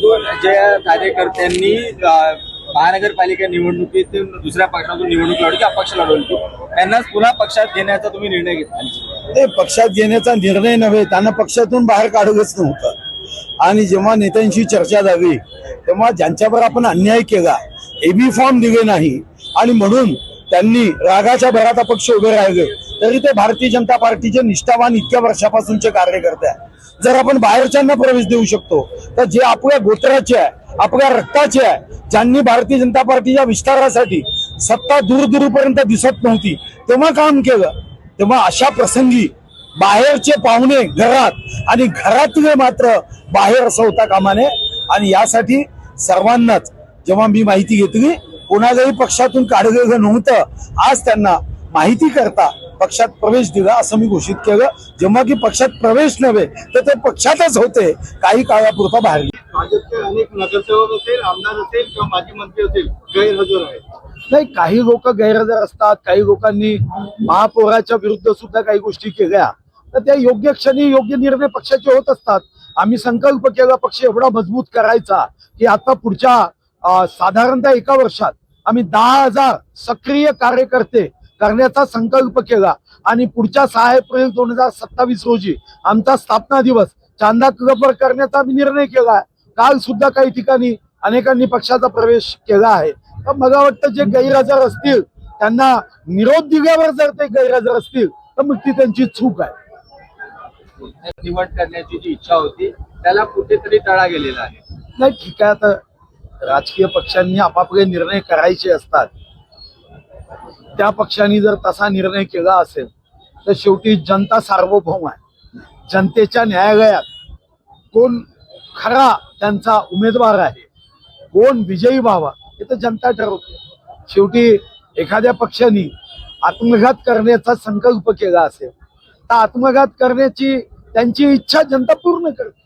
पक्षामधून जे कार्यकर्त्यांनी महानगरपालिका निवडणुकीतून दुसऱ्या पक्षातून निवडणूक लढवली की अपक्ष लढवली, त्यांनाच पुन्हा पक्षात घेण्याचा तुम्ही निर्णय घेतला? ते पक्षात घेण्याचा निर्णय नव्हे, त्यांना पक्षातून बाहेर काढूच नव्हतं. आणि जेव्हा नेत्यांशी चर्चा झाली तेव्हा ज्यांच्यावर आपण अन्याय केला, एबी फॉर्म दिले नाही आणि म्हणून त्यांनी रागाच्या भरात अपक्ष उभे राहिले, तरी ते भारतीय जनता पार्टीचे निष्ठावान इतक्या वर्षापासूनचे कार्यकर्ते आहे. जर आपण बाहेरच्यांना प्रवेश देऊ शकतो तर जे आपल्या गोत्राचे आहे, आपल्या रक्ताचे आहे, ज्यांनी भारतीय जनता पार्टीच्या विस्तारासाठी सत्ता दूर दूरपर्यंत दिसत नव्हती तेव्हा काम केलं, तेव्हा अशा प्रसंगी बाहेरचे पाहुणे घरात आणि घरातले मात्र बाहेर असं होता कामा नये. आणि यासाठी सर्वांनाच जेव्हा मी माहिती घेतली, कोणालाही पक्षातून काढलेलं नव्हतं, आज त्यांना माहिती करता पक्षात प्रवेश दिला असं मी घोषित केलं. जेव्हा की पक्षात प्रवेश नव्हे तर ते पक्षातच होते, काही काळापुरता बाहेर. भाजपचे अनेक नगरसेवक असेल, आमदार असेल किंवा माजी मंत्री असेल गैरहजर आहेत. नाही, काही लोक गैरहजर असतात, काही लोकांनी महापौराच्या विरुद्ध सुद्धा काही गोष्टी केल्या, तर त्या योग्य क्षणी योग्य निर्णय पक्षाचे होत असतात. आम्ही संकल्प केला पक्ष एवढा मजबूत करायचा की आता पुढच्या साधारणतः एका वर्षात आम्ही 10,000 सक्रिय कार्यकर्ते करण्याचा संकल्प केला आणि पुढच्या 6 एप्रिल 2027 रोजी आमचा स्थापना दिवस चांदा क्लबवर करण्याचा आम्ही निर्णय केला. काल सुद्धा काही ठिकाणी अनेकांनी पक्षाचा प्रवेश केला आहे. तर मला वाटतं जे गैरहजर असतील त्यांना निरोप दिल्यावर जर ते गैरहजर असतील तर मग ती त्यांची चूक आहे. निवड करण्याची जी इच्छा होती त्याला कुठेतरी तडा गेलेला आहे. नाही, ठीक आहे, आता राजकीय पक्षांनी आपापले निर्णय करायचे असतात. त्या पक्षांनी जर तसा निर्णय केला असेल तर शेवटी जनता सार्वभौम आहे. जनतेच्या न्यायालयात कोण खरा त्यांचा उमेदवार आहे, कोण विजयी व्हावा हे तर जनता ठरवते. शेवटी एखाद्या पक्षाने आत्मघात करण्याचा संकल्प केला असेल तर आत्मघात करण्याची त्यांची इच्छा जनता पूर्ण करते.